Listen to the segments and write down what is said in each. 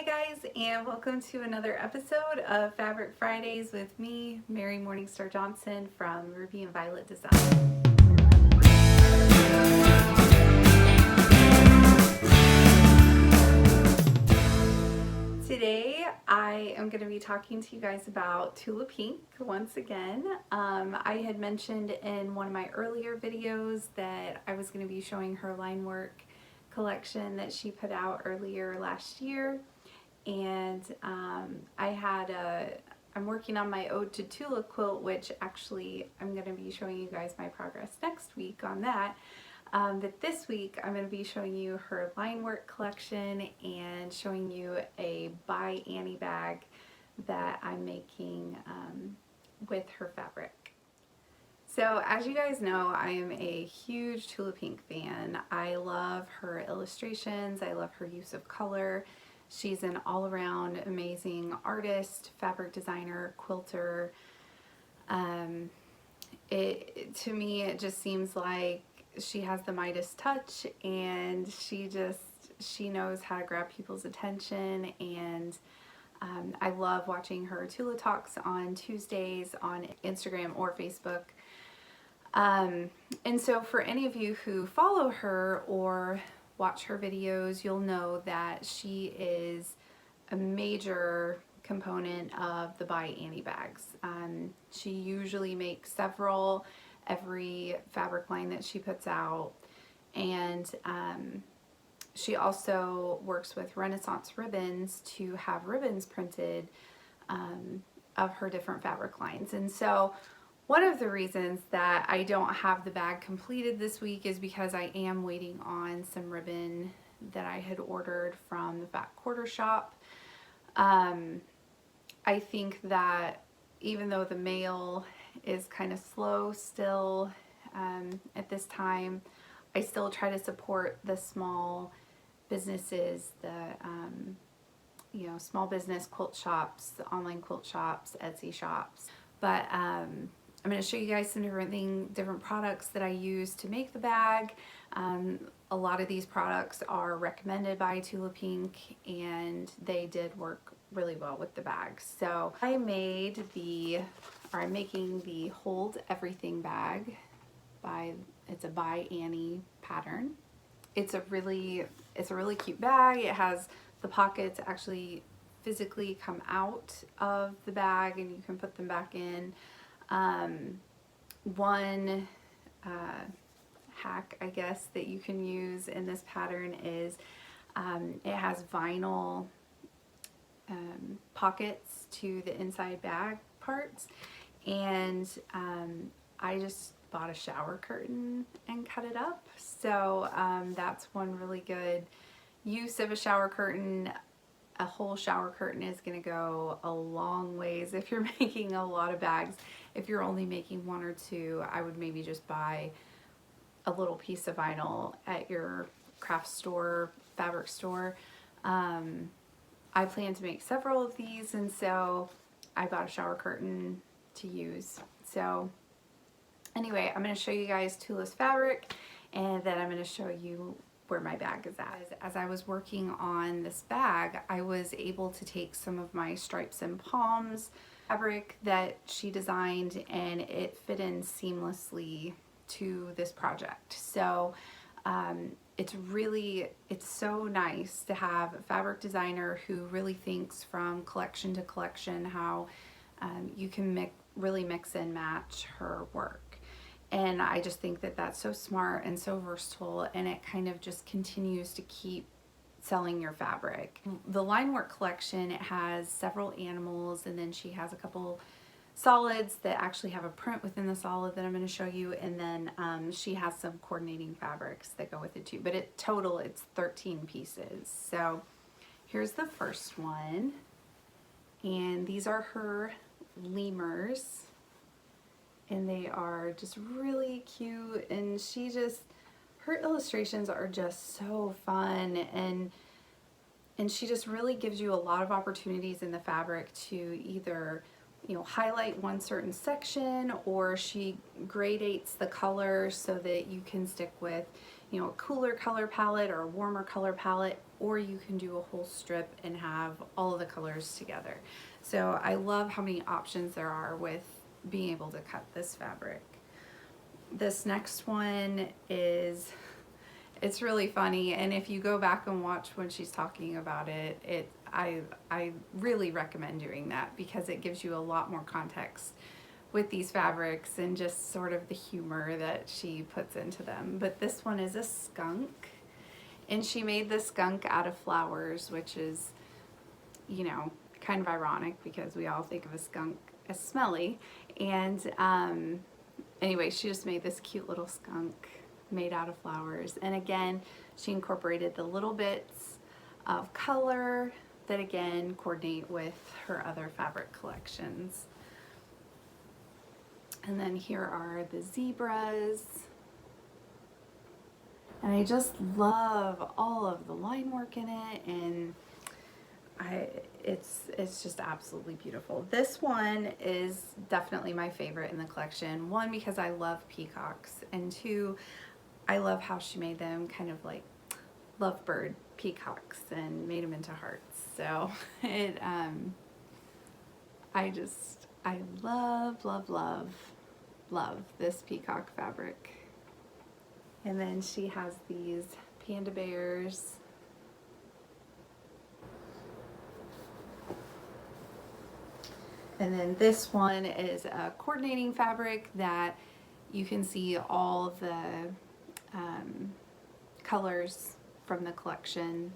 Hi guys, and welcome to another episode of Fabric Fridays with me, Mary Morningstar Johnson from Ruby and Violet Design. Today I am going to be talking to you guys about Tula Pink once again. I had mentioned in one of my earlier videos that I was going to be showing her Linework collection that she put out earlier last year. And I'm working on my Ode to Tula quilt, which actually I'm going to be showing you guys my progress next week on that. But this week I'm going to be showing you her Linework collection and showing you a by Annie bag that I'm making with her fabric. So as you guys know, I am a huge Tula Pink fan. I love her illustrations, I love her use of color. She's an all-around amazing artist, fabric designer, quilter. To me, it just seems like she has the Midas touch, and she knows how to grab people's attention. And I love watching her Tula Talks on Tuesdays on Instagram or Facebook. And so for any of you who follow her or watch her videos, you'll know that she is a major component of the By Annie bags. She usually makes several every fabric line that she puts out, and she also works with Renaissance Ribbons to have ribbons printed of her different fabric lines. And so one of the reasons that I don't have the bag completed this week is because I am waiting on some ribbon that I had ordered from the Fat Quarter Shop. I think that even though the mail is kind of slow still at this time, I still try to support the small businesses, the small business quilt shops, the online quilt shops, Etsy shops. But I'm going to show you guys some different products that I use to make the bag. A lot of these products are recommended by Tula Pink, and they did work really well with the bag. So I'm making the Hold Everything bag it's a By Annie pattern. It's a really cute bag. It has the pockets actually physically come out of the bag, and you can put them back in. One hack, I guess, that you can use in this pattern is it has vinyl pockets to the inside bag parts, and I just bought a shower curtain and cut it up. So that's one really good use of a shower curtain. A whole shower curtain is going to go a long ways if you're making a lot of bags. If you're only making one or two, I would maybe just buy a little piece of vinyl at your craft store, fabric store. I plan to make several of these, and so I bought a shower curtain to use. So anyway, I'm going to show you guys Tula's fabric, and then I'm going to show you where my bag is at. As I was working on this bag, I was able to take some of my Stripes and Palms fabric that she designed, and it fit in seamlessly to this project. So it's so nice to have a fabric designer who really thinks from collection to collection how you can really mix and match her work. And I just think that that's so smart and so versatile, and it kind of just continues to keep selling your fabric. The Linework collection, it has several animals, and then she has a couple solids that actually have a print within the solid that I'm going to show you, and then she has some coordinating fabrics that go with it too. But total it's 13 pieces. So here's the first one, and these are her lemurs. And they are just really cute, and her illustrations are just so fun, and she just really gives you a lot of opportunities in the fabric to either highlight one certain section, or she gradates the color so that you can stick with you know, a cooler color palette or a warmer color palette, or you can do a whole strip and have all of the colors together. So I love how many options there are with being able to cut this fabric. This next one is, it's really funny, and if you go back and watch when she's talking about it, I really recommend doing that because it gives you a lot more context with these fabrics and just sort of the humor that she puts into them. But this one is a skunk, and she made the skunk out of flowers, which is, you know, kind of ironic because we all think of a skunk as smelly. And anyway, she just made this cute little skunk made out of flowers. And again, she incorporated the little bits of color that again coordinate with her other fabric collections. And then here are the zebras. And I just love all of the line work in it, and it's just absolutely beautiful. This one is definitely my favorite in the collection. One, because I love peacocks, and two, I love how she made them kind of like lovebird peacocks and made them into hearts. So it I love this peacock fabric. And then she has these panda bears. And then this one is a coordinating fabric that you can see all the colors from the collection.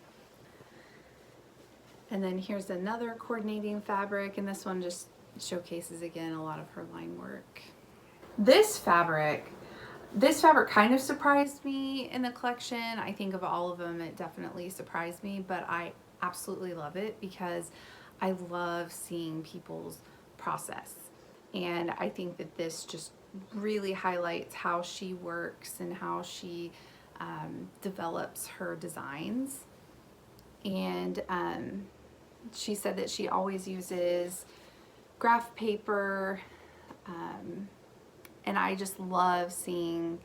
And then here's another coordinating fabric, and this one just showcases again a lot of her line work. This fabric kind of surprised me in the collection. I think of all of them, it definitely surprised me, but I absolutely love it because I love seeing people's process. And I think that this just really highlights how she works and how she develops her designs. And she said that she always uses graph paper, and I just love seeing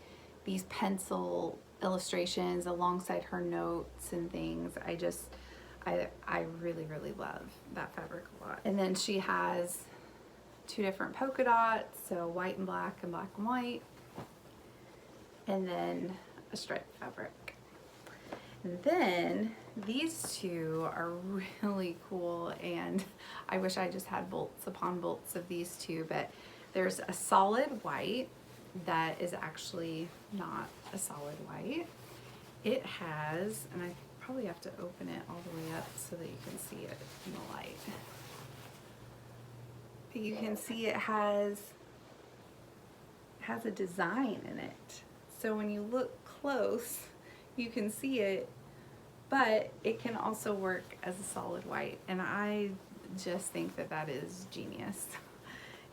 these pencil illustrations alongside her notes and things. I really love that fabric a lot. And then she has two different polka dots, so white and black and white, and then a striped fabric. And then these two are really cool, and I wish I just had bolts upon bolts of these two, but there's a solid white that is actually not a solid white. It has, and I probably have to open it all the way up so that you can see it in the light. But you can see it has a design in it. So when you look close, you can see it, but it can also work as a solid white. And I just think that that is genius.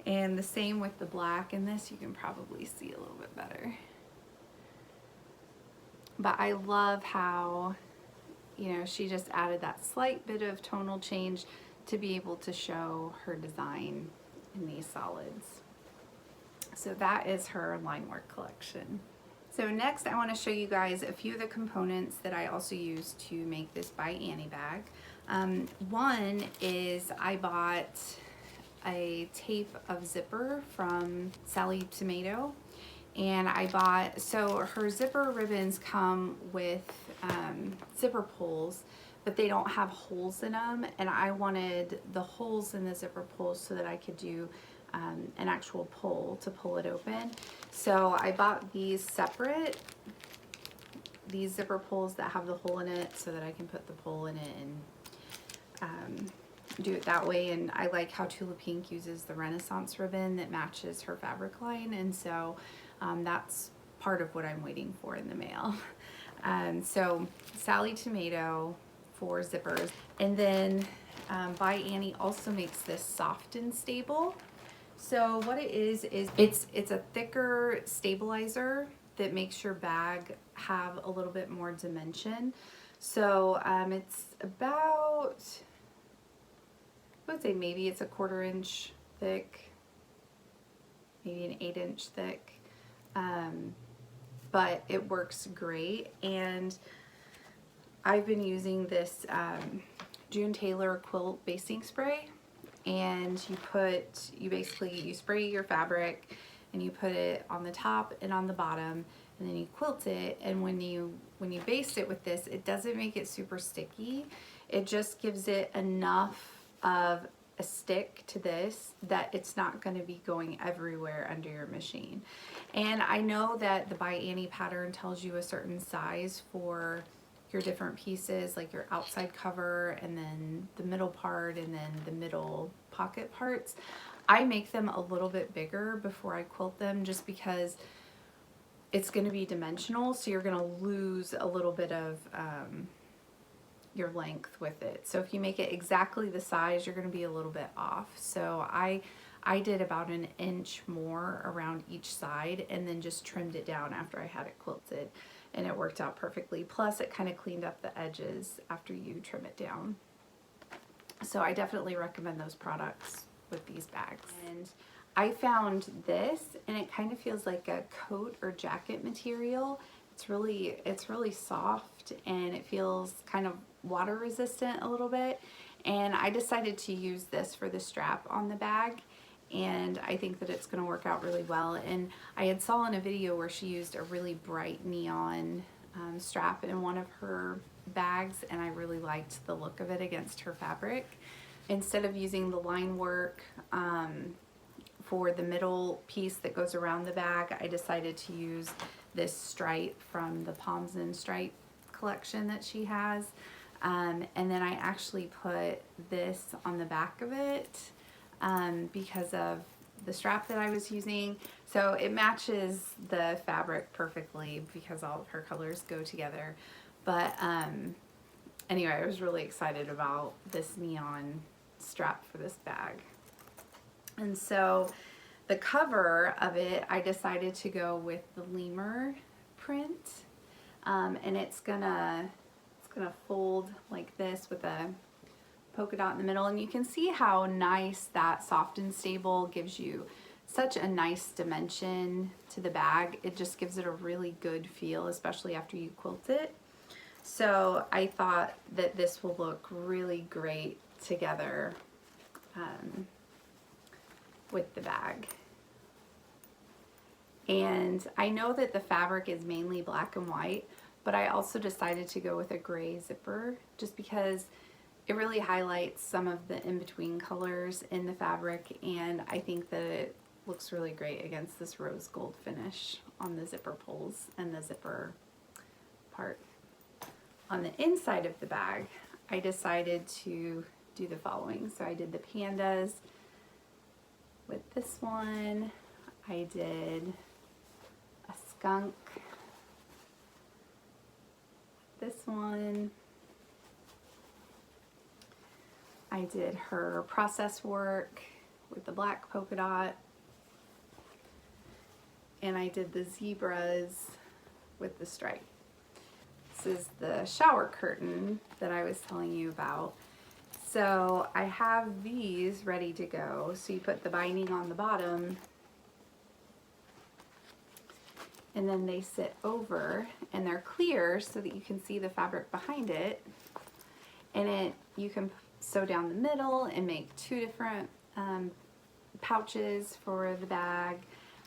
And the same with the black in this, you can probably see a little bit better. But I love how, you know, she just added that slight bit of tonal change to be able to show her design in these solids. So that is her line work collection. So next I want to show you guys a few of the components that I also use to make this By Annie bag. One is I bought a tape of zipper from Sally Tomato, and I bought, so her zipper ribbons come with zipper pulls, but they don't have holes in them, and I wanted the holes in the zipper pulls so that I could do an actual pull to pull it open. So I bought these separate, these zipper pulls that have the hole in it so that I can put the pull in it and do it that way. And I like how Tula Pink uses the Renaissance ribbon that matches her fabric line, and so that's part of what I'm waiting for in the mail. So Sally Tomato for zippers, and then By Annie also makes this soft and stable. So what it is it's a thicker stabilizer that makes your bag have a little bit more dimension. So it's about, I would say maybe it's a 1/4 inch thick, maybe an 1/8 inch thick. but it works great. And I've been using this June Taylor quilt basting spray, and you spray your fabric and you put it on the top and on the bottom, and then you quilt it. And when you baste it with this, it doesn't make it super sticky. It just gives it enough of a stick to this that it's not going to be going everywhere under your machine. And I know that the By Annie pattern tells you a certain size for your different pieces, like your outside cover and then the middle part and then the middle pocket parts. I make them a little bit bigger before I quilt them, just because it's going to be dimensional, so you're going to lose a little bit of your length with it. So if you make it exactly the size, you're going to be a little bit off. So I did about an inch more around each side and then just trimmed it down after I had it quilted, and it worked out perfectly. Plus it kind of cleaned up the edges after you trim it down. So I definitely recommend those products with these bags. And I found this, and it kind of feels like a coat or jacket material. It's really soft, and it feels kind of water resistant a little bit. And I decided to use this for the strap on the bag, and I think that it's going to work out really well. And I had saw in a video where she used a really bright neon strap in one of her bags, and I really liked the look of it against her fabric. Instead of using the Linework for the middle piece that goes around the bag, I decided to use this stripe from the Palms and Stripe collection that she has. And then I actually put this on the back of it because of the strap that I was using. So it matches the fabric perfectly because all of her colors go together. But anyway, I was really excited about this neon strap for this bag. And so the cover of it, I decided to go with the lemur print, and it's gonna fold like this with a polka dot in the middle. And you can see how nice that soft and stable gives you such a nice dimension to the bag. It just gives it a really good feel, especially after you quilt it. So I thought that this will look really great together with the bag. And I know that the fabric is mainly black and white, but I also decided to go with a gray zipper just because it really highlights some of the in-between colors in the fabric, and I think that it looks really great against this rose gold finish on the zipper pulls and the zipper part. On the inside of the bag, I decided to do the following. So I did the pandas with this one. I did a skunk, this one. I did her process work with the black polka dot, and I did the zebras with the stripe. This is the shower curtain that I was telling you about. So I have these ready to go. So you put the binding on the bottom, and then they sit over, and they're clear so that you can see the fabric behind it. And you can sew down the middle and make two different pouches for the bag,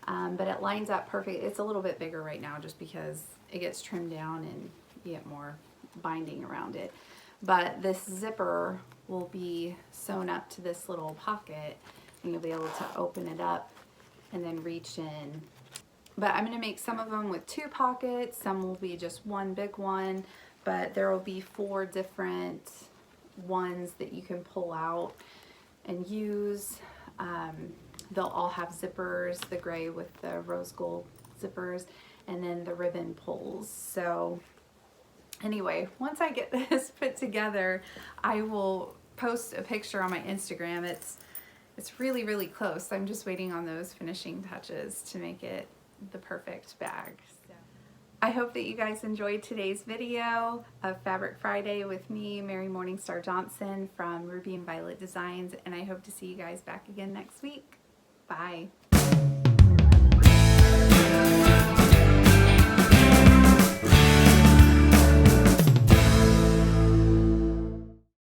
but it lines up perfect. It's a little bit bigger right now just because it gets trimmed down and you get more binding around it. But this zipper will be sewn up to this little pocket, and you'll be able to open it up and then reach in. But I'm going to make some of them with 2 pockets, some will be just one big one, but there will be 4 different ones that you can pull out and use. They'll all have zippers, the gray with the rose gold zippers, and then the ribbon pulls. So anyway, once I get this put together, I will post a picture on my Instagram. It's really, really close. I'm just waiting on those finishing touches to make it the perfect bag. So I hope that you guys enjoyed today's video of Fabric Friday with me, Mary Morningstar Johnson from Ruby and Violet Designs, and I hope to see you guys back again next week. Bye.